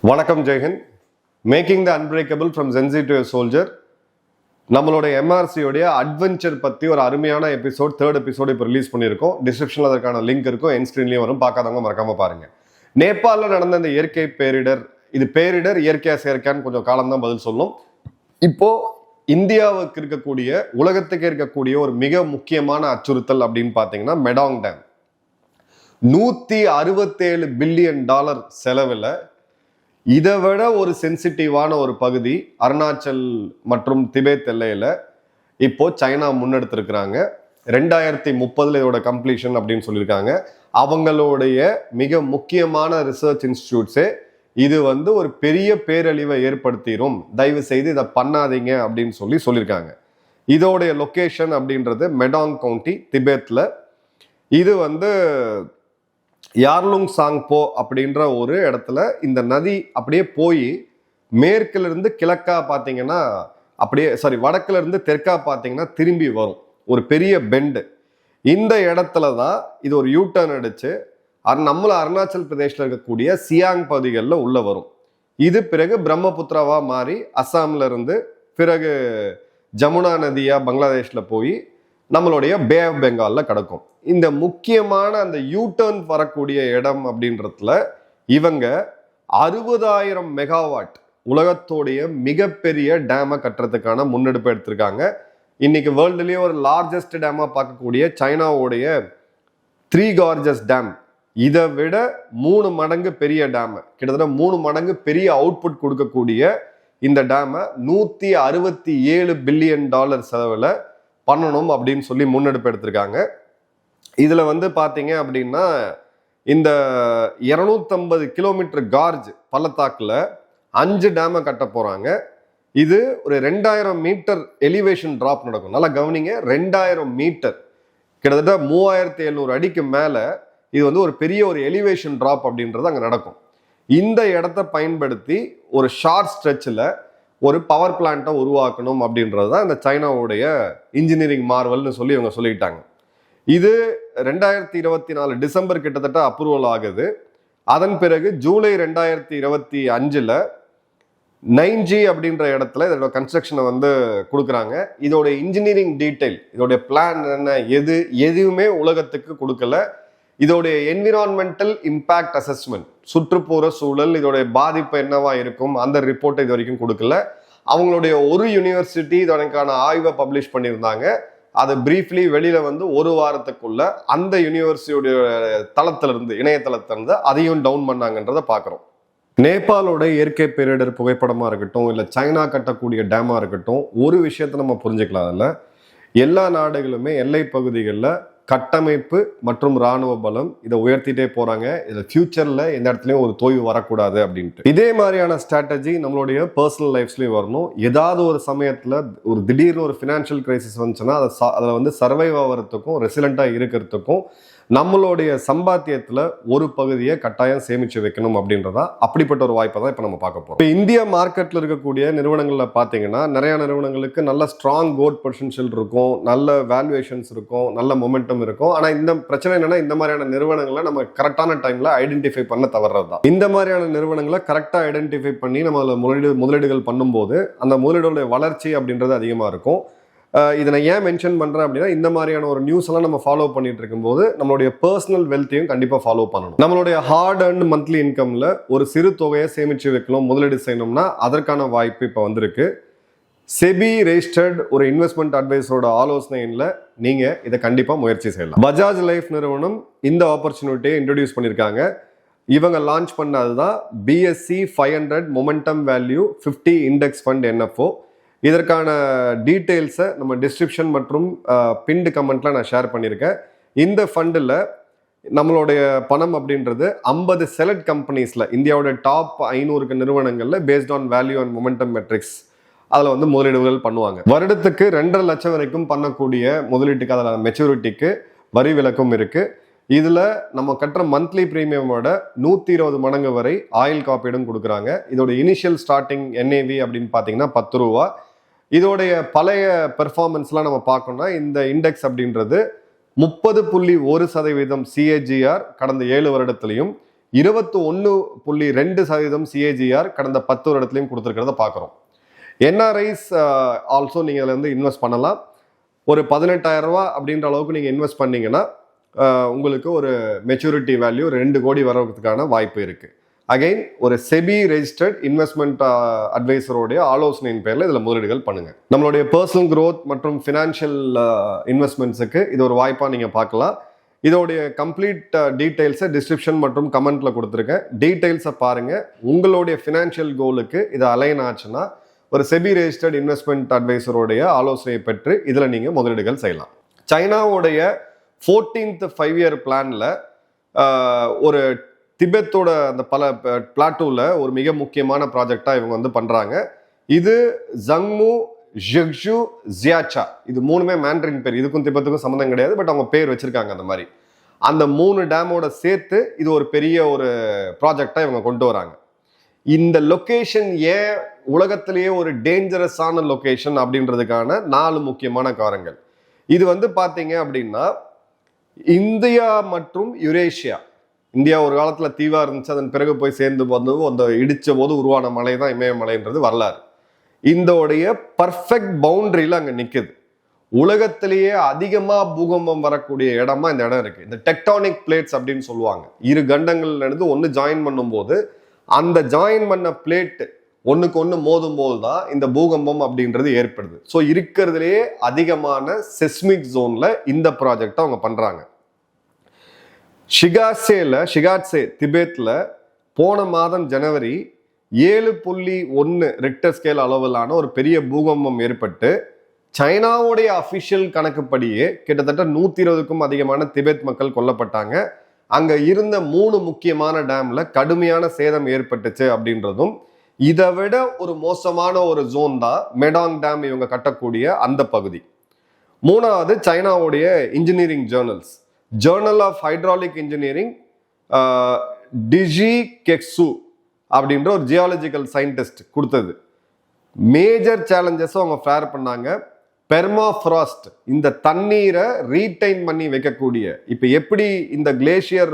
வணக்கம் ஜெயஹிந்த். Making the unbreakable from Gen Z to soldier. நம்மளோட எம்ஆர்சியோடைய அட்வென்ச்சர் பற்றி ஒரு அருமையான எபிசோட், 3rd எபிசோடு இப்போ ரிலீஸ் பண்ணியிருக்கோம். டிஸ்கிரிப்ஷனில் அதற்கான லிங்க் இருக்கும், என் ஸ்க்ரீன்லேயும் வரும். பார்க்காதவங்க மறக்காம பாருங்க. நேபாளில் நடந்த இந்த இயற்கை பேரிடர், இது பேரிடர் இயற்கையா செயற்கையான்னு கொஞ்சம் காலம்தான் பதில் சொல்லும். இப்போ இந்தியாவுக்கு இருக்கக்கூடிய, உலகத்துக்கு இருக்கக்கூடிய ஒரு மிக முக்கியமான அச்சுறுத்தல் அப்படின்னு பார்த்தீங்கன்னா மெடாங் டேம். $167 பில்லியன் செலவில் இதை விட ஒரு சென்சிட்டிவான ஒரு பகுதி அருணாச்சல் மற்றும் திபெத் எல்லையில இப்போ சைனா முன்னெடுத்திருக்கிறாங்க. 2030 இதோட கம்ப்ளீஷன் அப்படின்னு சொல்லியிருக்காங்க. அவங்களுடைய மிக முக்கியமான ரிசர்ச் இன்ஸ்டிடியூட்ஸே இது ஒரு பெரிய பேரழிவை ஏற்படுத்திடும், தயவு செய்து இதை பண்ணாதீங்க அப்படின்னு சொல்லியிருக்காங்க. இதோடைய லொக்கேஷன் அப்படின்றது மெடாங் கவுண்டி, திபெத்ல. இது யார்லுங் சாங்போ அப்படின்ற ஒரு இடத்துல இந்த நதி அப்படியே போய் மேற்குல இருந்து கிழக்கா பார்த்தீங்கன்னா வடக்குல இருந்து தெற்கா பார்த்தீங்கன்னா திரும்பி வரும் ஒரு பெரிய பெண்டு. இந்த இடத்துல தான் இது ஒரு யூட்டர்ன் அடிச்சு நம்மள அருணாச்சல் பிரதேஷ்ல இருக்கக்கூடிய சியாங் பகுதிகளில் உள்ள வரும். இது பிறகு பிரம்மபுத்திராவா மாறி அஸ்ஸாம்ல இருந்து பிறகு ஜமுனா நதியா பங்களாதேஷ்ல போய் நம்மளுடைய பே ஆஃப் பெங்கால்ல கிடக்கும். இந்த முக்கியமான அந்த யூட்டர்ன் வரக்கூடிய இடம் அப்படின்றதுல இவங்க 60,000 மெகாவாட் உலகத்தோடைய மிகப்பெரிய டேமை கட்டுறதுக்கான முன்னெடுப்பு எடுத்திருக்காங்க. இன்னைக்கு வேர்ல்டுலயே ஒரு லார்ஜஸ்ட் டேமா பார்க்கக்கூடிய சைனாவுடைய 3 கார்ஜஸ் டேம், இதை விட 3 மடங்கு பெரிய டேம், கிட்டத்தட்ட 3 மடங்கு பெரிய அவுட்புட் கொடுக்கக்கூடிய இந்த டேமை $167 பில்லியன் செலவில் பண்ணணும் அப்படின்னு சொல்லி முன்னெடுப்பு எடுத்திருக்காங்க. இதுல பாத்தீங்க அப்படின்னா இந்த 250 கிலோமீட்டர் கார்ஜ் பள்ளத்தாக்குல 5 டேமை கட்ட போறாங்க. இது ஒரு 2000 மீட்டர் எலிவேஷன் டிராப் நடக்கும். நல்லா கவனிங்க, 2000 மீட்டர், கிட்டத்தட்ட 3700 அடிக்கு மேல இது ஒரு பெரிய ஒரு எலிவேஷன் டிராப் அப்படின்றது அங்க நடக்கும். இந்த இடத்தை பயன்படுத்தி ஒரு ஷார்ட் ஸ்ட்ரெச்சில் ஒரு பவர் பிளான்ட்டை உருவாக்கணும் அப்படின்றது தான் இந்த சைனாவுடைய இன்ஜினியரிங் மார்வல்னு சொல்லி இவங்க சொல்லிட்டாங்க. இது 2024 டிசம்பர் கிட்டத்தட்ட அப்ரூவல் ஆகுது. அதன் பிறகு ஜூலை 2025 9G அப்படின்ற இடத்துல இதோட கன்ஸ்ட்ரக்ஷனை கொடுக்குறாங்க. இதோட இன்ஜினியரிங் டீட்டெயில், இதோடைய பிளான் என்ன, எதுவுமே உலகத்துக்கு கொடுக்கல. இதோடைய என்விரான்மெண்டல் இம்பேக்ட் அசஸ்மெண்ட், சுற்றுப்புற சூழல், இதோடைய பாதிப்பு என்னவா இருக்கும், அந்த ரிப்போர்ட்டை இது வரைக்கும் கொடுக்கல. அவங்களுடைய ஒரு யூனிவர்சிட்டி இதற்கான ஆய்வை பப்ளிஷ் பண்ணியிருந்தாங்க. அதை பிரீஃப்லி வெளியில ஒரு வாரத்துக்குள்ள அந்த யூனிவர்சிட்டியோட தளத்திலிருந்து, இணையதளத்திலிருந்து அதையும் டவுன் பண்ணாங்கன்றதை பார்க்குறோம். நேபாளோட இயற்கை பேரிடர் புகைப்படமா இருக்கட்டும், இல்லை சைனா கட்டக்கூடிய டேமா இருக்கட்டும், ஒரு விஷயத்த நம்ம புரிஞ்சுக்கலாம். அதில் எல்லா நாடுகளுமே எல்லை பகுதிகளில் கட்டமைப்பு மற்றும் இராணுவ பலம் இதை உயர்த்திட்டே போறாங்க. இதுல ஃபியூச்சர்ல எந்த இடத்துலயும் ஒரு தொய்வு வரக்கூடாது அப்படின்ட்டு. இதே மாதிரியான ஸ்ட்ராட்டஜி நம்மளுடைய பர்சனல் லைஃப்ஸ்லயும் வரணும். ஏதாவது ஒரு சமயத்துல ஒரு திடீர்னு ஒரு ஃபினான்ஷியல் கிரைசிஸ் வந்துச்சுன்னா அதில் சர்வைவ் ஆகிறதுக்கும் ரெசிலண்டா இருக்கிறதுக்கும் நம்மளுடைய சம்பாத்தியத்துல ஒரு பகுதியை கட்டாயம் சேமிச்சு வைக்கணும் அப்படின்றதா, அப்படிப்பட்ட ஒரு வாய்ப்பை தான் இப்போ நம்ம பார்க்க போறோம். இப்போ இந்திய மார்க்கெட்ல இருக்கக்கூடிய நிறுவனங்கள்ல பார்த்தீங்கன்னா நிறைய நிறுவனங்களுக்கு நல்ல ஸ்ட்ராங் கோட் பொட்டன்ஷியல் இருக்கும், நல்ல வேல்யூவேஷன்ஸ் இருக்கும், நல்ல மொமெண்டம் இருக்கும். ஆனா இந்த பிரச்சனை என்னன்னா, இந்த மாதிரியான நிறுவனங்களை நம்ம கரெக்டான டைம்ல ஐடென்டிஃபை பண்ண தவறுறது தான். இந்த மாதிரியான நிறுவனங்களை கரெக்டா ஐடென்டிஃபை பண்ணி நம்ம முதலீடுகள் பண்ணும்போது அந்த முதலீடுடைய வளர்ச்சி அப்படின்றது அதிகமா இருக்கும். இதை நான் ஏன் மென்ஷன் பண்றேன் அப்படின்னா, இந்த மாதிரியான ஒரு நியூஸ் எல்லாம் நம்ம ஃபாலோ பண்ணிட்டு இருக்கும்போது நம்மளுடைய பர்சனல் வெல்த்தையும் கண்டிப்பா ஃபாலோ பண்ணணும். நம்மளுடைய ஹார்ட் அண்ட் மந்த்லி இன்கம்ல ஒரு சிறு தொகையை சேமிச்சு வைக்கணும், முதலீடு செய்யணும்னா அதற்கான வாய்ப்பு இப்போ வந்திருக்கு. செபி ரெஜிஸ்டர்ட் ஒரு இன்வெஸ்ட்மெண்ட் அட்வைசரோட ஆலோசனையில் நீங்க இதை கண்டிப்பா முயற்சி செய்யலாம். பஜாஜ் லைஃப் நிறுவனம் இந்த ஆப்பர்ச்சுனிட்டியை இன்ட்ரோடியூஸ் பண்ணியிருக்காங்க. இவங்க லான்ச் பண்ணதுதான் BSE 500 momentum value 50 index fund NFO. இதற்கான டீட்டெயில்ஸை நம்ம டிஸ்கிரிப்ஷன் மற்றும் பின்டு கமெண்ட்ல நான் ஷேர் பண்ணியிருக்கேன். இந்த ஃபண்டில் நம்மளுடைய பணம் அப்படின்றது 50 செலக்ட் கம்பெனிஸ்ல, இந்தியாவோட டாப் 500 நிறுவனங்கள்ல based on value and momentum metrics அதில் முதலீடுகள் பண்ணுவாங்க. வருடத்துக்கு 2.5 லட்சம் வரைக்கும் பண்ணக்கூடிய முதலீட்டுக்கு, அதில் மெச்சூரிட்டிக்கு வரி விலக்கும் இருக்கு. இதுல நம்ம கட்டுற மந்த்லி பிரீமியமோட 120 மடங்கு வரை ஆயில் காப்பீடும் கொடுக்குறாங்க. இதோட இனிஷியல் ஸ்டார்டிங் NAV அப்படின்னு பார்த்தீங்கன்னா 10 ரூபா. இதோடைய பழைய பெர்ஃபார்மன்ஸ்லாம் நம்ம பார்க்கணும்னா இந்த இண்டெக்ஸ் அப்படின்றது 30.1% CAGR கடந்த 7 வருடத்திலையும், 21.2% CAGR கடந்த 10 வருடத்துலையும் கொடுத்துருக்கிறத பார்க்குறோம். என்ஆர்ஐஸ் ஆல்சோ நீங்கள் அதில் வந்து இன்வெஸ்ட் பண்ணலாம். ஒரு 18,000 ரூபா அப்படின்ற அளவுக்கு நீங்கள் இன்வெஸ்ட் பண்ணீங்கன்னா உங்களுக்கு ஒரு மெச்சூரிட்டி வேல்யூ 2 கோடி வரதுக்கான வாய்ப்பு இருக்குது. அகைன் ஒரு செபி ரெஜிஸ்டர்ட் இன்வெஸ்ட்மெண்ட் அட்வைசரோடைய ஆலோசனையின் பேரில் இதில் முதலீடுகள் பண்ணுங்கள். நம்மளுடைய பர்சனல் க்ரோத் மற்றும் ஃபினான்ஷியல் இன்வெஸ்ட்மெண்ட்ஸுக்கு இது ஒரு வாய்ப்பாக நீங்கள் பார்க்கலாம். இதோடைய கம்ப்ளீட் டீட்டெயில்ஸை டிஸ்கிரிப்ஷன் மற்றும் கமெண்ட்டில் கொடுத்துருக்கேன். டீட்டெயில்ஸை பாருங்கள். உங்களுடைய ஃபினான்ஷியல் கோலுக்கு இது அலைன் ஆச்சுன்னா ஒரு செபி ரெஜிஸ்டர்ட் இன்வெஸ்ட்மெண்ட் அட்வைசரோடைய ஆலோசனையை பெற்று இதில் நீங்கள் முதலீடுகள் செய்யலாம். சைனாவுடைய 14th 5-year பிளானில் ஒரு திபெத்தோட அந்த பல பிளாட்டூவில் ஒரு மிக முக்கியமான ப்ராஜெக்டாக இவங்க வந்து பண்ணுறாங்க. இது ஜங்மு, ஜெக்ஜு, ஜியாச்சா, இது 3மே மேண்ட்ரின் பேர். இதுக்கும் திபெத்துக்கும் சம்மந்தம் கிடையாது, பட் அவங்க பேர் வச்சிருக்காங்க அந்த மாதிரி. அந்த 3 டேமோட சேர்த்து இது ஒரு பெரிய ஒரு ப்ராஜெக்டாக இவங்க கொண்டு வராங்க. இந்த லொக்கேஷன் ஏன் உலகத்திலேயே ஒரு டேஞ்சரஸான லொக்கேஷன் அப்படின்றதுக்கான 4 முக்கியமான காரணங்கள். இது வந்து பார்த்தீங்க அப்படின்னா இந்தியா மற்றும் யுரேஷியா, இந்தியா ஒரு காலத்தில் தீவாக இருந்துச்சு, அதன் பிறகு போய் சேர்ந்து வந்து அந்த இடித்த போது உருவான மலை தான் இமயமலைன்றது வரலாறு. இதோடைய பர்ஃபெக்ட் பவுண்டரியில் அங்கே நிற்குது. உலகத்திலேயே அதிகமாக பூகம்பம் வரக்கூடிய இடமா இந்த இடம் இருக்குது. இந்த டெக்டானிக் பிளேட்ஸ் அப்படின்னு சொல்லுவாங்க. 2 கண்டங்கள்ல இருந்து ஒன்று ஜாயின் பண்ணும்போது அந்த ஜாயின் பண்ண பிளேட் ஒன்றுக்கு ஒன்று மோதும் போது தான் இந்த பூகம்பம் அப்படின்றது ஏற்படுது. ஸோ இருக்கிறதுலேயே அதிகமான செஸ்மிக் ஜோனில் இந்த ப்ராஜெக்டை அவங்க பண்ணுறாங்க. ஷிகாட்சே திபெத்தில் போன மாதம் ஜனவரி 7.1 ரிக்டர் ஸ்கேல் அளவிலான ஒரு பெரிய பூகம்பம் ஏற்பட்டு சைனாவுடைய அஃபிஷியல் கணக்குப்படியே கிட்டத்தட்ட 120க்கும் அதிகமான திபெத் மக்கள் கொல்லப்பட்டாங்க. அங்கே இருந்த 3 முக்கியமான டேம்ல கடுமையான சேதம் ஏற்பட்டுச்சு அப்படின்றதும், இதை விட ஒரு மோசமான ஒரு ஜோன் தான் மெடாங் டேம் இவங்க கட்டக்கூடிய அந்த பகுதி. 3வது சைனாவுடைய engineering journals, journal of hydraulic engineering, டிஜி கெக்ஸு அப்படின்ற ஒரு ஜியாலஜிக்கல் சயின்டிஸ்ட் கொடுத்தது. மேஜர் சேலஞ்சஸ் அவங்க ஃபேர் பண்ணாங்க. பெர்மாஃப்ராஸ்ட், இந்த தண்ணீரை ரீடைன் பண்ணி வைக்கக்கூடிய, இப்போ எப்படி இந்த கிளேஷியர்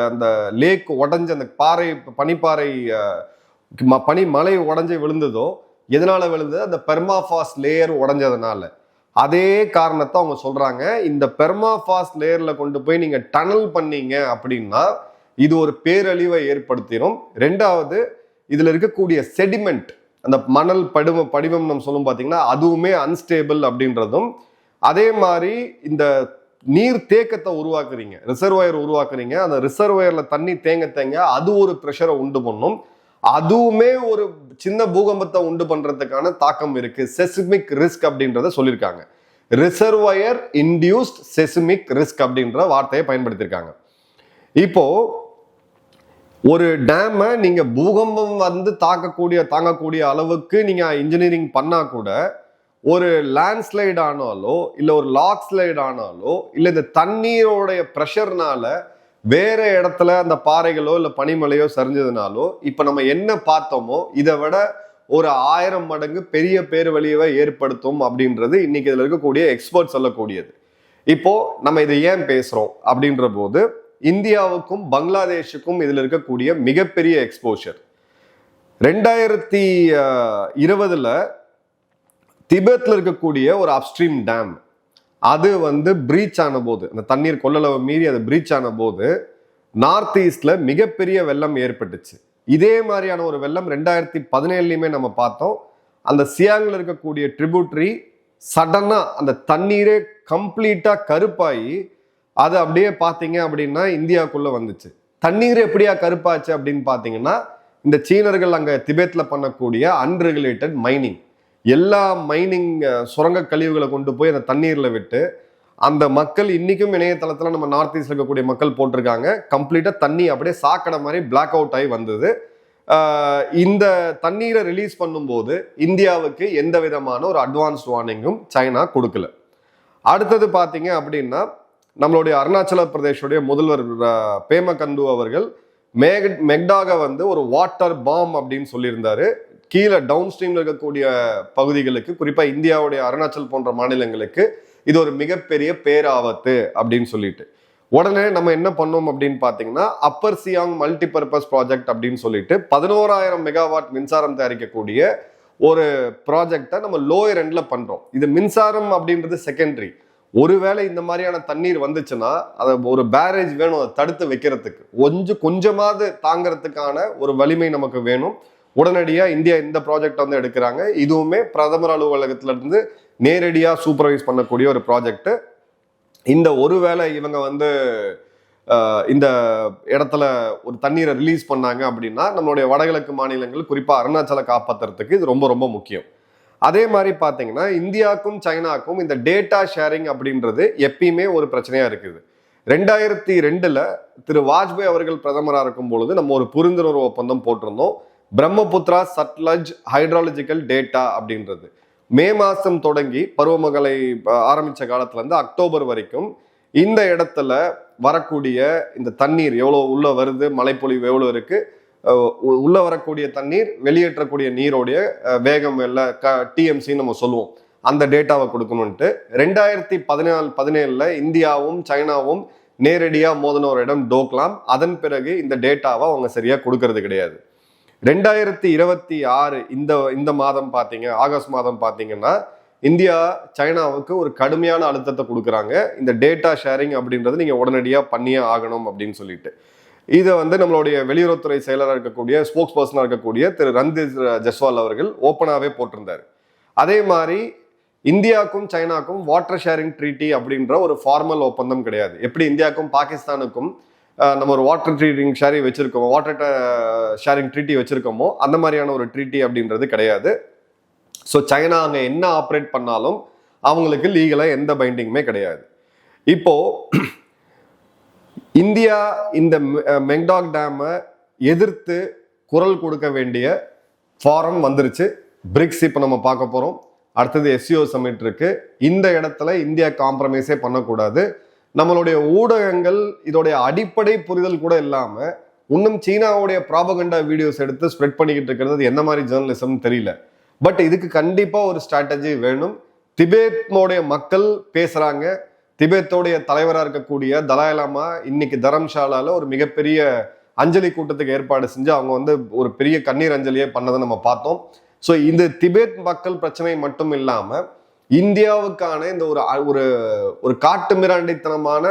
அந்த லேக் உடஞ்ச அந்த பனிமலை உடஞ்சி விழுந்ததோ, எதனால விழுந்தது? அந்த பெர்மாஃபாஸ்ட் லேயர் உடஞ்சதுனால. அதே காரணத்தை அவங்க சொல்றாங்க. இந்த பெர்மாஃபாஸ்ட் லேயர்ல கொண்டு போய் நீங்க டனல் பண்ணீங்க அப்படின்னா இது ஒரு பேரழிவை ஏற்படுத்திடும். 2வது, இதுல இருக்கக்கூடிய செடிமெண்ட், அந்த மணல் படிவம் நம்ம சொல்லும் பார்த்தீங்கன்னா, அதுவுமே அன்ஸ்டேபிள் அப்படின்றதும். அதே மாதிரி இந்த நீர் தேக்கத்தை உருவாக்குறீங்க, ரிசர்வாயர் உருவாக்குறீங்க. அந்த ரிசர்வாயர்ல தண்ணி தேங்க அது ஒரு ப்ரெஷரை உண்டு பண்ணும். அதுவுமே ஒரு சின்ன பூகம்பத்தை உண்டு பண்றதுக்கான தாக்கம் இருக்கு. செஸ்மிக் ரிஸ்க் அப்படின்றத சொல்லியிருக்காங்க. ரிசர்வாயர் இன்டியூஸ்ட் செஸ்மிக் ரிஸ்க் அப்படின்ற வார்த்தையை பயன்படுத்தியிருக்காங்க. இப்போ ஒரு டேமை நீங்க பூகம்பம் வந்து தாங்கக்கூடிய அளவுக்கு நீங்க இன்ஜினியரிங் பண்ணா கூட, ஒரு லேண்ட்ஸ்லைட் ஆனாலோ இல்ல ஒரு லாக் ஸ்லைட் ஆனாலோ இல்ல இந்த தண்ணீரோடைய ப்ரெஷர்னால வேற இடத்துல அந்த பாறைகளோ இல்ல பனிமலையோ சரிஞ்சதுனாலோ இப்ப நம்ம என்ன பார்த்தோமோ இதை விட ஒரு 1000 மடங்கு பெரிய பேர்வழியை ஏற்படுத்தும் அப்படின்றது இன்னைக்கு இதுல இருக்கக்கூடிய எக்ஸ்பர்ட் சொல்லக்கூடியது. இப்போ நம்ம இதை ஏன் பேசுறோம் அப்படின்ற போது, இந்தியாவுக்கும் பங்களாதேஷுக்கும் இதுல இருக்கக்கூடிய மிகப்பெரிய எக்ஸ்போஷர். 2020 திபெத்ல இருக்கக்கூடிய ஒரு அப்ஸ்ட்ரீம் டேம், அது வந்து பிரீச் ஆன போது, அந்த தண்ணீர் கொள்ளளவை மீறி அது பிரீச் ஆன போது நார்த் ஈஸ்ட்ல மிகப்பெரிய வெள்ளம் ஏற்பட்டுச்சு. இதே மாதிரியான ஒரு வெள்ளம் 2017 நம்ம பார்த்தோம். அந்த சியாங்ல இருக்கக்கூடிய ட்ரிபியூட்டரி சடனா அந்த தண்ணீரே கம்ப்ளீட்டா கருப்பாயி அது அப்படியே பார்த்தீங்க அப்படின்னா இந்தியாவுக்குள்ள வந்துச்சு. தண்ணீர் எப்படியா கருப்பாச்சு அப்படின்னு பார்த்தீங்கன்னா, இந்த சீனர்கள் அங்கே திபெத்ல பண்ணக்கூடிய அன்ரெகுலேட்டட் மைனிங், எல்லா மைனிங் சுரங்க கழிவுகளை கொண்டு போய் அந்த தண்ணீர்ல விட்டு, அந்த மக்கள் இன்னைக்கும் இணையதளத்துல நம்ம நார்த் ஈஸ்ட்ல இருக்கக்கூடிய மக்கள் போட்டிருக்காங்க, கம்ப்ளீட்டா தண்ணி அப்படியே சாக்கடை மாதிரி பிளாக் அவுட் ஆகி வந்தது. இந்த தண்ணீரை ரிலீஸ் பண்ணும்போது இந்தியாவுக்கு எந்த விதமான ஒரு அட்வான்ஸ்ட் வார்னிங்கும் சைனா கொடுக்கல. அடுத்தது பார்த்தீங்க அப்படின்னா, நம்மளுடைய அருணாச்சல பிரதேஷோடைய முதல்வர் பேமா கந்து அவர்கள் மெக்டாக வந்து ஒரு வாட்டர் பாம் அப்படின்னு சொல்லியிருந்தாரு. கீழே டவுன் ஸ்ட்ரீம்ல இருக்கக்கூடிய பகுதிகளுக்கு, குறிப்பா இந்தியாவுடைய அருணாச்சல் போன்ற மாநிலங்களுக்கு இது ஒரு மிகப்பெரிய பேராபத்து அப்படின்னு சொல்லிட்டு உடனே நம்ம என்ன பண்ணோம் அப்படின்னு பாத்தீங்கன்னா அப்பர் சியாங் மல்டிபர்பஸ் ப்ராஜெக்ட் அப்படின்னு சொல்லிட்டு 11,000 மெகாவாட் மின்சாரம் தயாரிக்கக்கூடிய ஒரு ப்ராஜெக்டை நம்ம லோயர் எண்ட்ல பண்றோம். இது மின்சாரம் அப்படின்றது செகண்டரி. ஒருவேளை இந்த மாதிரியான தண்ணீர் வந்துச்சுன்னா அதை ஒரு பேரேஜ் வேணும், அதை தடுத்து வைக்கிறதுக்கு கொஞ்சமாவது தாங்கிறதுக்கான ஒரு வலிமை நமக்கு வேணும். உடனடியா இந்தியா இந்த ப்ராஜெக்ட் வந்து எடுக்கிறாங்க. இதுவுமே பிரதமர் அலுவலகத்துல இருந்து நேரடியா சூப்பர்வைஸ் பண்ணக்கூடிய ஒரு ப்ராஜெக்ட். இந்த ஒருவேளை இவங்க வந்து இந்த இடத்துல ஒரு தண்ணீரை ரிலீஸ் பண்ணாங்க அப்படின்னா நம்மளுடைய வடகிழக்கு மாநிலங்கள் குறிப்பா அருணாச்சலை காப்பாற்றுறதுக்கு இது ரொம்ப ரொம்ப முக்கியம். அதே மாதிரி பாத்தீங்கன்னா இந்தியாவுக்கும் சைனாக்கும் இந்த டேட்டா ஷேரிங் அப்படின்றது எப்பயுமே ஒரு பிரச்சனையா இருக்குது. 2002 திரு வாஜ்பாய் அவர்கள் பிரதமராக இருக்கும் பொழுது நம்ம ஒரு புரிந்துணர்வு ஒப்பந்தம் போட்டிருந்தோம். பிரம்மபுத்திரா சட்லஜ் ஹைட்ராலஜிக்கல் டேட்டா அப்படின்றது மே மாசம் தொடங்கி பருவமழை ஆரம்பிச்ச காலத்துல இருந்து அக்டோபர் வரைக்கும் இந்த இடத்துல வரக்கூடிய இந்த தண்ணீர் எவ்வளவு உள்ள வருது, மழைப்பொழிவு எவ்வளவு இருக்கு, உள்ள வரக்கூடிய தண்ணீர் வெளியேற்றக்கூடிய நீரோடைய வேகம் எல்லாம் டிஎம்சி நம்ம சொல்லுவோம், அந்த டேட்டாவை கொடுக்கணும்ட்டு 2017 இந்தியாவும் சைனாவும் நேரடியா மோதின ஒரு இடம் டோக்லாம். அதன் பிறகு இந்த டேட்டாவை அவங்க சரியா கொடுக்கறது கிடையாது. 2026 இந்த மாதம் பாத்தீங்க, ஆகஸ்ட் மாதம் பாத்தீங்கன்னா இந்தியா சைனாவுக்கு ஒரு கடுமையான அழுத்தத்தை கொடுக்குறாங்க. இந்த டேட்டா ஷேரிங் அப்படின்றது நீங்க உடனடியா பண்ணியே ஆகணும் அப்படின்னு சொல்லிட்டு இதை வந்து நம்மளுடைய வெளியுறவுத்துறை செயலராக இருக்கக்கூடிய ஸ்போக்ஸ் பர்சனாக இருக்கக்கூடிய திரு ரன்தீப் ஜஸ்வால் அவர்கள் ஓப்பனாகவே போட்டிருந்தார். அதே மாதிரி இந்தியாவுக்கும் சைனாக்கும் வாட்டர் ஷேரிங் ட்ரீட்டி அப்படின்ற ஒரு ஃபார்மல் ஒப்பந்தம் கிடையாது. எப்படி இந்தியாவுக்கும் பாகிஸ்தானுக்கும் நம்ம ஒரு water treating water sharing treaty வச்சிருக்கோமோ அந்த மாதிரியான ஒரு ட்ரீட்டி அப்படின்றது கிடையாது. ஸோ சைனா அங்கே என்ன ஆப்ரேட் பண்ணாலும் அவங்களுக்கு லீகலாக எந்த பைண்டிங்குமே கிடையாது. இப்போ இந்தியா இந்த மெக்டாக் டேமை எதிர்த்து குரல் கொடுக்க வேண்டிய ஃபாரம் வந்துருச்சு. பிரிக்ஸ் இப்போ நம்ம பார்க்க போறோம். அடுத்தது எஸ்சிஓ சமிட் இருக்கு. இந்த இடத்துல இந்தியா காம்ப்ரமைஸே பண்ணக்கூடாது. நம்மளுடைய ஊடகங்கள் இதோடைய அடிப்படை புரிதல் கூட இல்லாம இன்னும் சீனாவுடைய ப்ராபகண்டா வீடியோஸ் எடுத்து ஸ்ப்ரெட் பண்ணிக்கிட்டு இருக்கிறது என்ன மாதிரி ஜேர்னலிசம் தெரியல. பட் இதுக்கு கண்டிப்பா ஒரு ஸ்ட்ராட்டஜி வேணும். திபேத்தோடைய மக்கள் பேசுறாங்க. திபேத்தோடைய தலைவராக இருக்கக்கூடிய தலாய் லாமா இன்னைக்கு தரம்ஷாலால ஒரு மிகப்பெரிய அஞ்சலி கூட்டத்துக்கு ஏற்பாடு செஞ்சு அவங்க வந்து ஒரு பெரிய கண்ணீர் அஞ்சலியே பண்ணதை நம்ம பார்த்தோம். ஸோ இந்த திபேத் மக்கள் பிரச்சனை மட்டும் இல்லாம இந்தியாவுக்கான இந்த ஒரு ஒரு காட்டு மிராண்டித்தனமான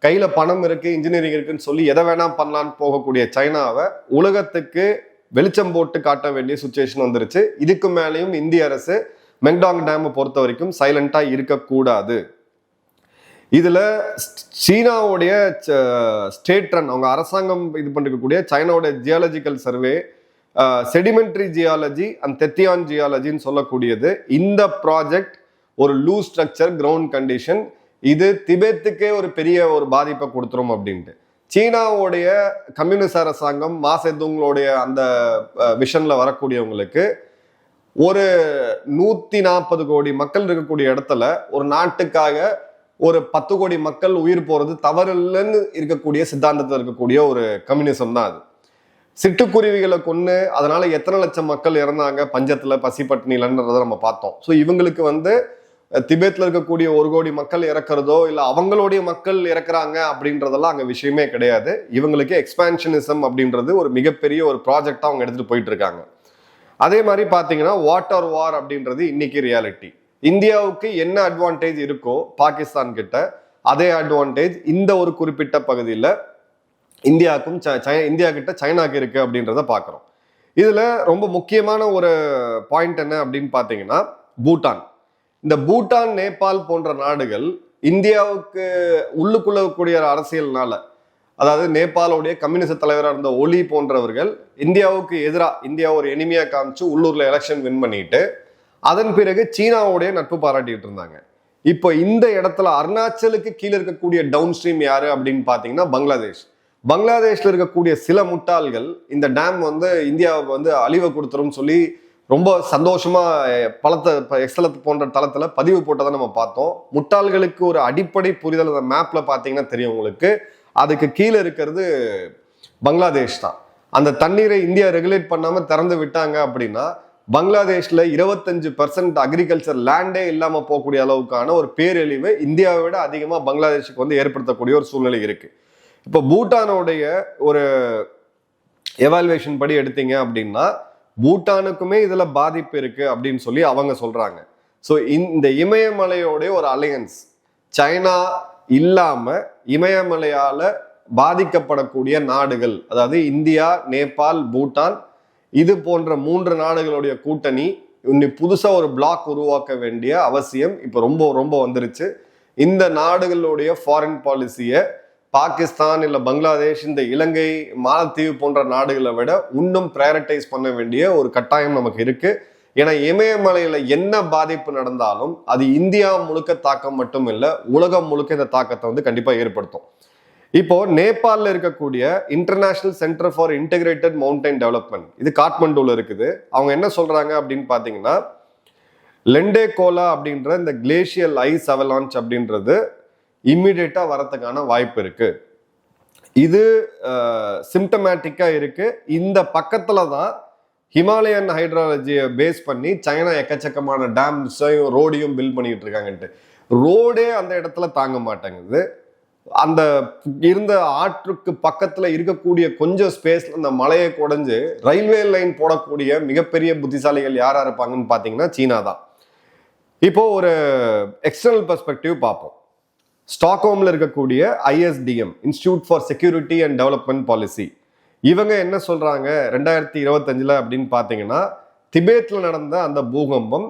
கையில பணம் இருக்கு, இன்ஜினியரிங் இருக்குன்னு சொல்லி எதை வேணா பண்ணலான்னு போகக்கூடிய சைனாவை உலகத்துக்கு வெளிச்சம் போட்டு காட்ட வேண்டிய சுச்சுவேஷன் வந்துருச்சு. இதுக்கு மேலேயும் இந்திய அரசு மெக்டாக் டேமை பொறுத்த வரைக்கும் சைலண்டா இருக்கக்கூடாது. இதுல சீனாவுடைய ஸ்டேட் ரன் அவங்க அரசாங்கம் இது பண்ணிருக்கக்கூடிய சைனாவுடைய geological survey, sedimentary geology and Tethyan ஜியாலஜின்னு சொல்லக்கூடியது இந்த ப்ராஜெக்ட் ஒரு லூஸ் ஸ்ட்ரக்சர் கிரவுண்ட் கண்டிஷன். இது திபெத்துக்கே ஒரு பெரிய ஒரு பாதிப்பை கொடுத்துரும் அப்படின்ட்டு சீனாவுடைய கம்யூனிஸ்ட் அரசாங்கம் மாசெதுங்களுடைய அந்த விஷன்ல வரக்கூடியவங்களுக்கு ஒரு 140 கோடி மக்கள் இருக்கக்கூடிய இடத்துல ஒரு நாட்டுக்காக ஒரு 10 கோடி மக்கள் உயிர் போறது தவறில்லைன்னு இருக்கக்கூடிய சித்தாந்தத்தில் இருக்கக்கூடிய ஒரு கம்யூனிசம் தான் அது. சிட்டுக்குருவிகளை கொண்டு அதனால எத்தனை லட்சம் மக்கள் இறந்தாங்க பஞ்சத்துல பசிப்பட்டினிலன்றதை நம்ம பார்த்தோம். ஸோ இவங்களுக்கு வந்து திபேத்ல இருக்கக்கூடிய 1 கோடி மக்கள் இறக்குறதோ இல்லை அவங்களுடைய மக்கள் இறக்குறாங்க அப்படின்றதெல்லாம் அங்கே விஷயமே கிடையாது. இவங்களுக்கு எக்ஸ்பான்ஷனிசம் அப்படின்றது ஒரு மிகப்பெரிய ஒரு ப்ராஜெக்டா அவங்க எடுத்துட்டு போயிட்டு இருக்காங்க. அதே மாதிரி பார்த்தீங்கன்னா வாட்டர் வார் அப்படின்றது இன்னைக்கு ரியாலிட்டி. இந்தியாவுக்கு என்ன அட்வான்டேஜ் இருக்கோ பாகிஸ்தான் கிட்ட அதே அட்வான்டேஜ் இந்த ஒரு குறிப்பிட்ட பகுதியில் இந்தியாவுக்கும் இந்தியா கிட்ட சைனாக்கு இருக்கு அப்படின்றத பார்க்குறோம். இதுல ரொம்ப முக்கியமான ஒரு பாயிண்ட் என்ன அப்படின்னு பார்த்தீங்கன்னா பூட்டான். இந்த பூட்டான், நேபாள் போன்ற நாடுகள் இந்தியாவுக்கு உள்ளுக்குள்ள கூடிய அரசியல்னால, அதாவது நேபாளுடைய கம்யூனிஸ்ட் தலைவராக இருந்த ஒலி போன்றவர்கள் இந்தியாவுக்கு எதிராக இந்தியா ஒரு எனிமையா காமிச்சு உள்ளூர்ல எலெக்ஷன் வின் பண்ணிட்டு அதன் பிறகு சீனாவுடைய நட்பு பாராட்டிட்டு இருந்தாங்க. இப்போ இந்த இடத்துல அருணாச்சலுக்கு கீழே இருக்கக்கூடிய டவுன் ஸ்ட்ரீம் யாரு அப்படின்னு பாத்தீங்கன்னா பங்களாதேஷ்ல இருக்கக்கூடிய சில முட்டாள்கள் இந்த டேம் வந்து இந்தியாவுக்கு வந்து அழிவை கொடுத்துரும் சொல்லி ரொம்ப சந்தோஷமா எக்ஸலத் போன்ற தளத்துல பதிவு போட்டதை நம்ம பார்த்தோம். முட்டாள்களுக்கு ஒரு அடிப்படை புரிதல் அந்த மேப்ல பாத்தீங்கன்னா தெரியும் உங்களுக்கு. அதுக்கு கீழே இருக்கிறது பங்களாதேஷ் தான். அந்த தண்ணீரை இந்தியா ரெகுலேட் பண்ணாம திறந்து விட்டாங்க அப்படின்னா பங்களாதேஷ்ல 25% அக்ரிகல்ச்சர் லேண்டே இல்லாம போகக்கூடிய அளவுக்கான ஒரு பேரழிவு இந்தியாவை விட அதிகமா பங்களாதேஷுக்கு வந்து ஏற்படுத்தக்கூடிய ஒரு சூழ்நிலை இருக்கு. இப்போ பூட்டானுடைய ஒரு எவால்வேஷன் படி எடுத்தீங்க அப்படின்னா பூட்டானுக்குமே இதுல பாதிப்பு இருக்கு அப்படின்னு சொல்லி அவங்க சொல்றாங்க. ஸோ இந்த இமயமலையோடைய ஒரு அலையன்ஸ் சைனா இல்லாம இமயமலையால பாதிக்கப்படக்கூடிய நாடுகள், அதாவது இந்தியா, நேபாள், பூட்டான், இது போன்ற 3 நாடுகளுடைய கூட்டணி இன்னி புதுசா ஒரு பிளாக் உருவாக்க வேண்டிய அவசியம் இப்ப ரொம்ப ரொம்ப வந்துருச்சு. இந்த நாடுகளுடைய ஃபாரின் பாலிசியை பாகிஸ்தான் இல்ல பங்களாதேஷ், இந்த இலங்கை, மாலத்தீவு போன்ற நாடுகளை விட இன்னும் ப்ரையாரிட்டைஸ் பண்ண வேண்டிய ஒரு கட்டாயம் நமக்கு இருக்கு. ஏன்னா இமயமலையில என்ன பாதிப்பு நடந்தாலும் அது இந்தியா முழுக்க தாக்கம் மட்டும் இல்லை, உலகம் முழுக்க இந்த தாக்கத்தை வந்து கண்டிப்பா ஏற்படுத்தும். இப்போ நேபாளில் இருக்கக்கூடிய international centre for integrated mountain development, இது காட்மண்டுல இருக்குது. அவங்க என்ன சொல்றாங்க அப்படின்னு பாத்தீங்கன்னா, லெண்டே கோலா அப்படின்ற இந்த கிளேஷியல் ஐஸ் அவலான்ச் அப்படின்றது இம்மிடியேட்டா வரதுக்கான வாய்ப்பு இருக்கு. இது சிம்டமேட்டிக்கா இருக்கு. இந்த பக்கத்துல தான் ஹிமாலயன் ஹைட்ராலஜியை பேஸ் பண்ணி சைனா எக்கச்சக்கமான டேம்ஸையும் ரோடையும் பில்ட் பண்ணிட்டு இருக்காங்கன்ட்டு. ரோடே அந்த இடத்துல தாங்க மாட்டேங்குது. அந்த இருந்த ஆற்றுக்கு பக்கத்துல இருக்கக்கூடிய கொஞ்சம் ஸ்பேஸ்ல அந்த மலையை குடைஞ்சு ரயில்வே லைன் போடக்கூடிய மிகப்பெரிய புத்திசாலிகள் யாரா இருப்பாங்கன்னு பாத்தீங்கன்னா சீனா தான். இப்போ ஒரு எக்ஸ்டர்னல் பெர்ஸ்பெக்டிவ் பார்ப்போம். ஸ்டாக்ஹோம்ல இருக்கக்கூடிய ISDM, institute for security and development policy, இவங்க என்ன சொல்றாங்க 2025 அப்படின்னு பாத்தீங்கன்னா, திபேத்ல நடந்த அந்த பூகம்பம்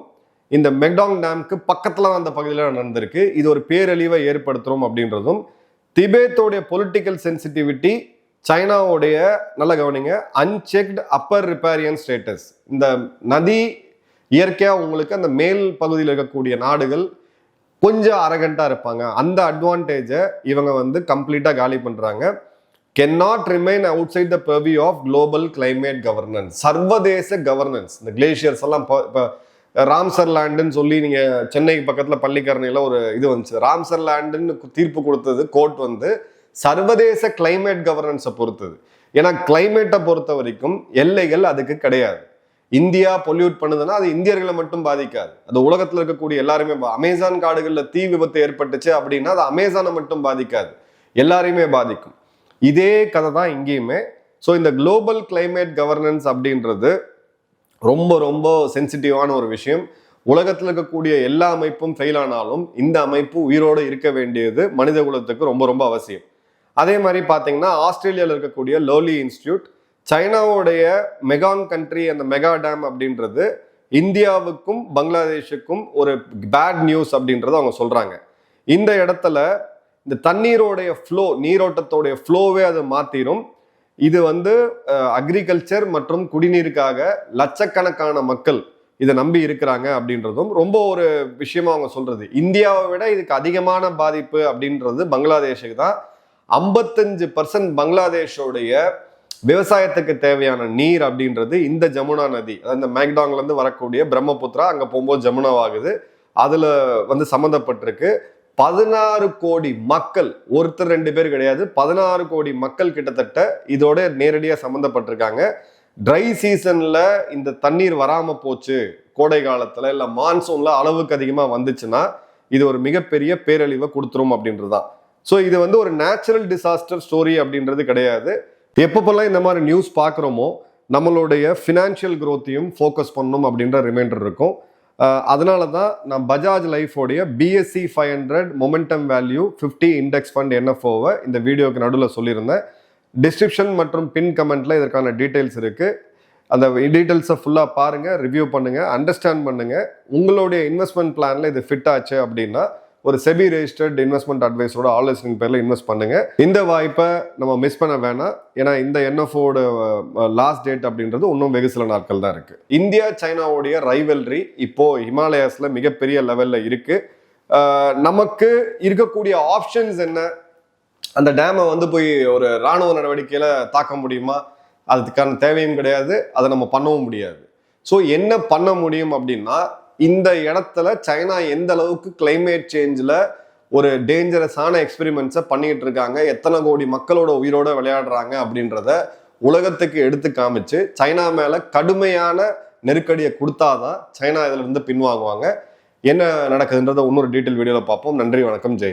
இந்த மெக்டாங் டேம்க்கு பக்கத்துல அந்த பகுதியில் நடந்திருக்கு. இது ஒரு பேரழிவை ஏற்படுத்தும் அப்படின்றதும், திபேத்தோடைய பொலிட்டிக்கல் சென்சிட்டிவிட்டி, சைனாவுடைய நல்ல கவனிங்க அன்செக்டு அப்பர் ரிப்பேரியன் ஸ்டேட்டஸ், இந்த நதி இயற்கையா உங்களுக்கு அந்த மேல் பகுதியில் இருக்கக்கூடிய நாடுகள் கொஞ்சம் அரகண்டா இருப்பாங்க, அந்த அட்வான்டேஜை இவங்க வந்து கம்ப்ளீட்டா காலி பண்றாங்க. cannot remain outside the purview of global climate governance. சர்வதேச கவர்னன்ஸ், இந்த கிளேஷியர்ஸ் எல்லாம் இப்போ ராம்சர் லேண்டுன்னு சொல்லி நீங்க சென்னைக்கு பக்கத்துல பள்ளிக்கரணையில ஒரு இது வந்துச்சு, ராம்சர் லேண்டுன்னு தீர்ப்பு கொடுத்தது கோர்ட் வந்து சர்வதேச கிளைமேட் கவர்னன்ஸை பொறுத்தது. ஏன்னா கிளைமேட்டை பொறுத்த வரைக்கும் எல்லைகள் அதுக்கு கிடையாது. இந்தியா பொல்யூட் பண்ணுதுன்னா அது இந்தியர்களை மட்டும் பாதிக்காது, அது உலகத்துல இருக்கக்கூடிய எல்லாருமே. அமேசான் காடுகள்ல தீ விபத்து ஏற்பட்டுச்சு அப்படின்னா அது அமேசானை மட்டும் பாதிக்காது, எல்லாரையுமே பாதிக்கும். இதே கதை தான் இங்கேயுமே. ஸோ இந்த குளோபல் கிளைமேட் கவர்னன்ஸ் அப்படின்றது ரொம்ப ரொம்ப சென்சிட்டிவான ஒரு விஷயம். உலகத்தில் இருக்கக்கூடிய எல்லா அமைப்பும் ஃபெயில் ஆனாலும் இந்த அமைப்பு உயிரோடு இருக்க வேண்டியது மனித குலத்துக்கு ரொம்ப ரொம்ப அவசியம். அதே மாதிரி பார்த்தீங்கன்னா ஆஸ்திரேலியாவில் இருக்கக்கூடிய லோலி இன்ஸ்டிடியூட், சைனாவுடைய மெகாங் கண்ட்ரி அந்த மெகா டேம் அப்படின்றது இந்தியாவுக்கும் பங்களாதேஷுக்கும் ஒரு பேட் நியூஸ் அப்படின்றத அவங்க சொல்றாங்க. இந்த இடத்துல இந்த தண்ணீரோடைய ஃப்ளோ, நீரோட்டத்தோடைய ஃப்ளோவே அது மாத்திரும். இது வந்து அக்ரிகல்ச்சர் மற்றும் குடிநீருக்காக லட்சக்கணக்கான மக்கள் இதை நம்பி இருக்கிறாங்க அப்படின்றதும் ரொம்ப ஒரு விஷயமா அவங்க சொல்றது. இந்தியாவை விட இதுக்கு அதிகமான பாதிப்பு அப்படின்றது பங்களாதேஷுக்கு தான். 55% பங்களாதேஷோடைய விவசாயத்துக்கு தேவையான நீர் அப்படின்றது இந்த ஜமுனா நதி, அந்த மேக்டாங்ல இருந்து வரக்கூடிய பிரம்மபுத்திரா அங்க போகும்போது ஜமுனாவாகுது, அதுல வந்து சம்மந்தப்பட்டிருக்கு. 16 கோடி மக்கள், ஒருத்தர் 2 பேர் கிடையாது, 16 கோடி மக்கள் கிட்டத்தட்ட இதோட நேரடியாக சம்மந்தப்பட்டிருக்காங்க. ட்ரை சீசன்ல இந்த தண்ணீர் வராம போச்சு, கோடை காலத்துல இல்ல மான்சூன்ல அளவுக்கு அதிகமா வந்துச்சுன்னா இது ஒரு மிகப்பெரிய பேரழிவை கொடுத்துரும் அப்படின்றதுதான். ஸோ இது வந்து ஒரு நேச்சுரல் டிசாஸ்டர் ஸ்டோரி அப்படின்றது கிடையாது. எப்பப்பெல்லாம் இந்த மாதிரி நியூஸ் பார்க்குறோமோ நம்மளுடைய ஃபினான்ஷியல் க்ரோத்தையும் ஃபோக்கஸ் பண்ணணும் அப்படின்ற ரிமைண்டர் இருக்கும். அதனால தான் நான் பஜாஜ் லைஃபோடைய BSE 500 momentum value 50 index fund NFOவை இந்த வீடியோக்கு நடுவில் சொல்லியிருந்தேன். டிஸ்கிரிப்ஷன் மற்றும் பின் கமெண்ட்ல இதற்கான டீட்டெயில்ஸ் இருக்கு. அந்த டீட்டெயில்ஸை ஃபுல்லாக பாருங்க, ரிவ்யூ பண்ணுங்க, அண்டர்ஸ்டாண்ட் பண்ணுங்க. உங்களுடைய இன்வெஸ்ட்மெண்ட் பிளான்ல இது ஃபிட் ஆச்சு அப்படின்னா ஒரு செபி ரெஜிஸ்டர்ட் இன்வெஸ்ட்மெண்ட் அட்வைஸரோட ஆலோசனை பேர்ல இன்வெஸ்ட் பண்ணுங்க. இந்த வாய்ப்பை நம்ம மிஸ் பண்ண வேணாம். ஏன்னா இந்த NFOட லாஸ்ட் டேட் அப்படின்றது இன்னும் வெகு சில நாட்கள் தான் இருக்கு. இந்தியா சைனாவுடைய ரைவல்ரி இப்போ ஹிமாலயாஸ்ல மிகப்பெரிய லெவல்ல இருக்கு. நமக்கு இருக்கக்கூடிய ஆப்ஷன்ஸ் என்ன? அந்த டேமை வந்து போய் ஒரு ராணுவ நடவடிக்கையில தாக்க முடியுமா? அதுக்கான தேவையும் கிடையாது, அதை நம்ம பண்ணவும் முடியாது. ஸோ என்ன பண்ண முடியும் அப்படின்னா, இந்த இடத்துல சைனா எந்த அளவுக்கு கிளைமேட் சேஞ்சில் ஒரு டேஞ்சரஸான எக்ஸ்பெரிமெண்ட்ஸை பண்ணிட்டு இருக்காங்க, எத்தனை கோடி மக்களோட உயிரோட விளையாடுறாங்க அப்படின்றத உலகத்துக்கு எடுத்து காமிச்சு சைனா மேல கடுமையான நெருக்கடியை கொடுத்தாதான் சைனா இதுல இருந்து பின்வாங்குவாங்க. என்ன நடக்குதுன்றத இன்னொரு டீட்டெயில் வீடியோல பார்ப்போம். நன்றி, வணக்கம், ஜெய்.